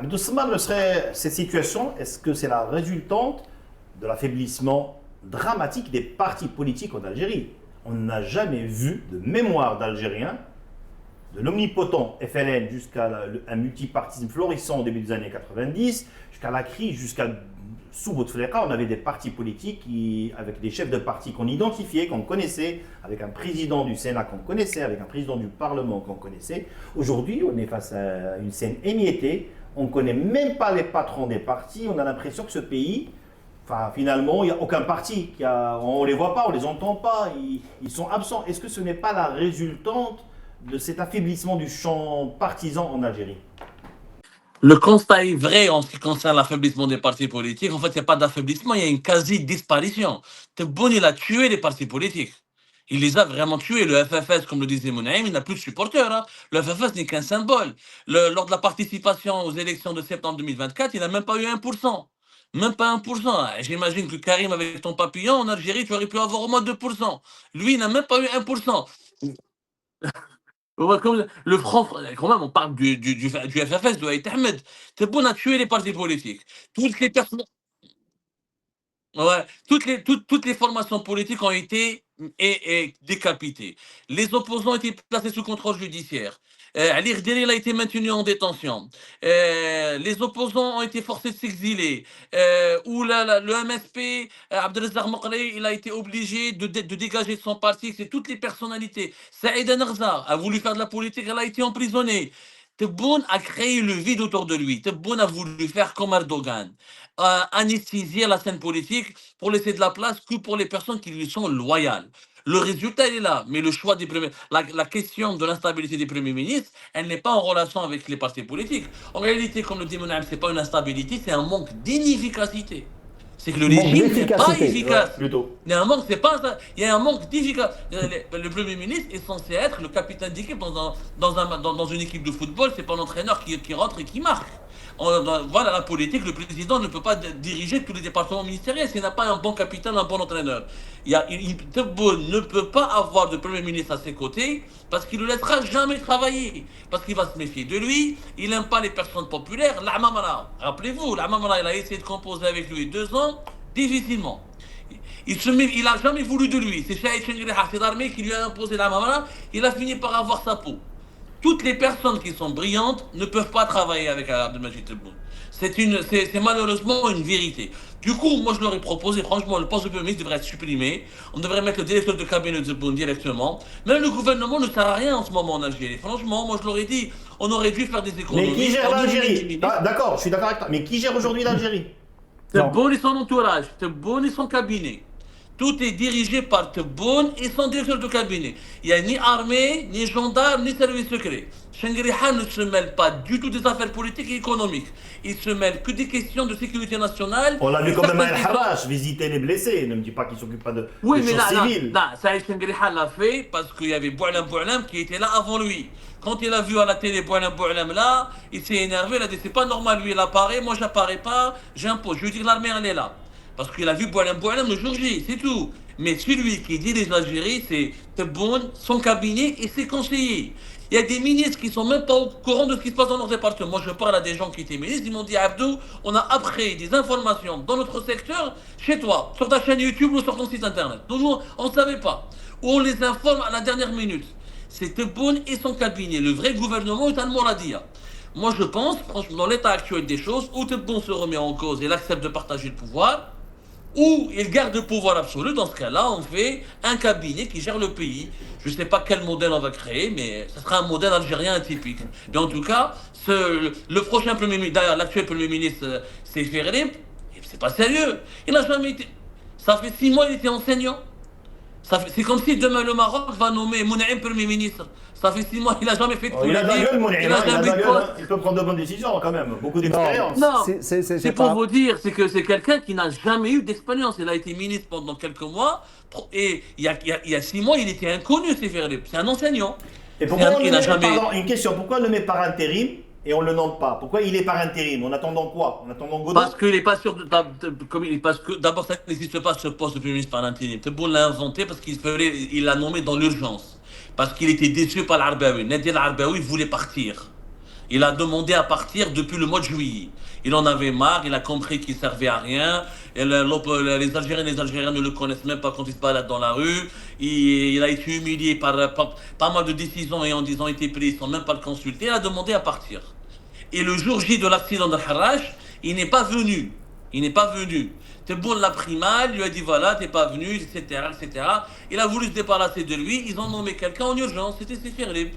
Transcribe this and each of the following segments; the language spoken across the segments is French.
Doucement, cette situation, est-ce que c'est la résultante de l'affaiblissement dramatique des partis politiques en Algérie? On n'a jamais vu de mémoire d'Algériens, de l'omnipotent FLN jusqu'à un multipartisme florissant au début des années 90, jusqu'à la crise, jusqu'à sous Bouteflika, on avait des partis politiques avec des chefs de parti qu'on identifiait, qu'on connaissait, avec un président du Sénat qu'on connaissait, avec un président du Parlement qu'on connaissait. Aujourd'hui, on est face à une scène émiettée. On ne connaît même pas les patrons des partis. On a l'impression que ce pays, finalement, il n'y a aucun parti. On ne les voit pas, on ne les entend pas. Ils sont absents. Est-ce que ce n'est pas la résultante de cet affaiblissement du champ partisan en Algérie? Le constat est vrai en ce qui concerne l'affaiblissement des partis politiques. En fait, il n'y a pas d'affaiblissement, il y a une quasi-disparition. Tebboune, il a tué les partis politiques. Il les a vraiment tués. Le FFS, comme le disait Mounaïm, il n'a plus de supporters. Hein. Le FFS n'est qu'un symbole. Lors de la participation aux élections de septembre 2024, il n'a même pas eu 1%. Même pas 1%. J'imagine que Karim, avec ton papillon, en Algérie, tu aurais pu avoir au moins 2%. Lui, il n'a même pas eu 1%. Comme le franc, quand même, on parle du FFS, de Haït Ahmed. Tebboune a tué les partis politiques. Toutes les personnes. Ouais, toutes les formations politiques ont été décapitées. Les opposants ont été placés sous contrôle judiciaire. Ali Khdiri, il a été maintenu en détention. Les opposants ont été forcés de s'exiler. Le MSP, Abdelazar Mokri, il a été obligé de dégager son parti. C'est toutes les personnalités. Saïda Nerza a voulu faire de la politique, elle a été emprisonnée. Tebboune a créé le vide autour de lui. Tebboune a voulu faire comme Erdogan, anesthésier la scène politique pour laisser de la place que pour les personnes qui lui sont loyales. Le résultat, il est là, mais le choix des premiers, la question de l'instabilité des premiers ministres, elle n'est pas en relation avec les partis politiques. En réalité, comme le dit Mounam, ce n'est pas une instabilité, c'est un manque d'inefficacité. C'est que le régime n'est pas efficace. Ouais, plutôt. Il y a un manque, c'est pas ça. Il y a un manque d'efficacité. Le Premier ministre est censé être le capitaine d'équipe dans une équipe de football. C'est pas l'entraîneur qui rentre et qui marque. Voilà la politique. Le président ne peut pas diriger tous les départements ministériels s'il n'a pas un bon capitaine, un bon entraîneur. Tebboune ne peut pas avoir de Premier ministre à ses côtés parce qu'il ne le laissera jamais travailler. Parce qu'il va se méfier de lui. Il n'aime pas les personnes populaires. L'Amamara, rappelez-vous, l'Amamara, il a essayé de composer avec lui 2 ans, difficilement. Il n'a jamais voulu de lui. C'est Chaïd Chengri Hafid Armé qui lui a imposé la mamana. Il a fini par avoir sa peau. Toutes les personnes qui sont brillantes ne peuvent pas travailler avec Abdelmajid Tebboune. C'est malheureusement une vérité. Du coup, moi je leur ai proposé, franchement, le poste de Premier ministre devrait être supprimé. On devrait mettre le directeur de cabinet de Tebboune directement. Même le gouvernement ne sert à rien en ce moment en Algérie. Franchement, moi je leur ai dit, on aurait dû faire des économies. Mais qui gère l'Algérie? D'accord, je suis d'accord avec toi. Mais qui gère aujourd'hui l'Algérie? Tebboune et son entourage, Tebboune et son cabinet. Tout est dirigé par Tebboune et son directeur de cabinet. Il n'y a ni armée, ni gendarme, ni service secret. Chengriha ne se mêle pas du tout des affaires politiques et économiques. Il se mêle que des questions de sécurité nationale. On l'a vu comme même à El Harrach, visiter les blessés. Ne me dis pas qu'il ne s'occupe pas de choses civiles. Non, Saïd Chengriha l'a fait parce qu'il y avait Boualam qui était là avant lui. Quand il a vu à la télé Boualam là, il s'est énervé, il a dit c'est pas normal, lui il apparaît, moi j'apparais pas, j'impose. Je veux dire l'armée elle est là. Parce qu'il a vu Boualam le jour J, c'est tout. Mais celui qui dirige l'Algérie, c'est Tebboune, son cabinet et ses conseillers. Il y a des ministres qui sont même pas au courant de ce qui se passe dans leur département. Moi, je parle à des gens qui étaient ministres, ils m'ont dit Abdou, on a appris des informations dans notre secteur chez toi, sur ta chaîne YouTube ou sur ton site internet. Donc, on ne savait pas. Ou on les informe à la dernière minute. C'est Tebboune et son cabinet. Le vrai gouvernement est un Mouradia. Moi, je pense, franchement, dans l'état actuel des choses, où Tebboune se remet en cause et il accepte de partager le pouvoir, ou il garde le pouvoir absolu. Dans ce cas-là, on fait un cabinet qui gère le pays. Je ne sais pas quel modèle on va créer, mais ce sera un modèle algérien atypique. Mais en tout cas, le prochain Premier ministre, d'ailleurs l'actuel Premier ministre, c'est Ferré, c'est pas sérieux. Il n'a jamais été... Ça fait 6 mois qu'il était enseignant. C'est comme si demain le Maroc va nommer Mounaïm Premier ministre. Ça fait 6 mois, il n'a jamais fait de politique. Il a de la gueule, Mounaïm. Il peut prendre de bonnes décisions quand même. Beaucoup d'expérience. Non, c'est pour vous dire, c'est que c'est quelqu'un qui n'a jamais eu d'expérience. Il a été ministre pendant quelques mois. Et il y a 6 mois, il était inconnu, c'est un enseignant. Et pourquoi on le met, pardon, une question, pourquoi on le met par intérim et on ne le nomme pas? Pourquoi il est par intérim? En attendant quoi? En attendant Godot? Parce qu'il n'est pas sûr de. Parce que d'abord, ça n'existe pas ce poste de Premier ministre par intérim. Tebboune l'a inventé parce qu'il l'a nommé dans l'urgence. Parce qu'il était déçu par l'Arbaoui. Nadir l'Arbaoui voulait partir. Il a demandé à partir depuis le mois de juillet. Il en avait marre, il a compris qu'il servait à rien. Et les Algériens ne le connaissent même pas quand il se balade dans la rue. Il a été humilié par pas mal de décisions et en disant été pris sans même pas le consulter. Il a demandé à partir. Et le jour J de l'accident de Harrach, il n'est pas venu. Il n'est pas venu. Tebboune l'a pris mal, lui a dit voilà, t'es pas venu, etc., etc. Il a voulu se débarrasser de lui, ils ont nommé quelqu'un en urgence, c'était Sefirlib.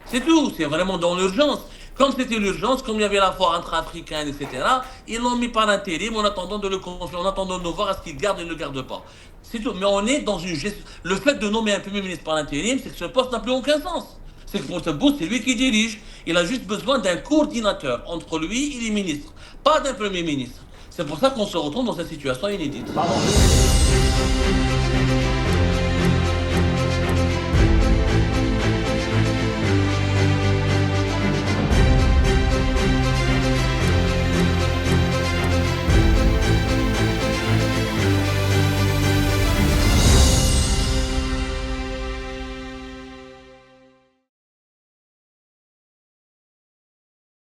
C'est tout, c'est vraiment dans l'urgence. Comme c'était l'urgence, comme il y avait la foire intra-africaine, etc., ils l'ont mis par intérim en attendant de le confier, en attendant de nous voir à ce qu'il garde et ne le garde pas. C'est tout. Mais on est dans une gestion. Le fait de nommer un Premier ministre par intérim, c'est que ce poste n'a plus aucun sens. C'est que pour Tebboune, c'est lui qui dirige. Il a juste besoin d'un coordinateur entre lui et les ministres, pas d'un Premier ministre. C'est pour ça qu'on se retrouve dans cette situation inédite. Pardon.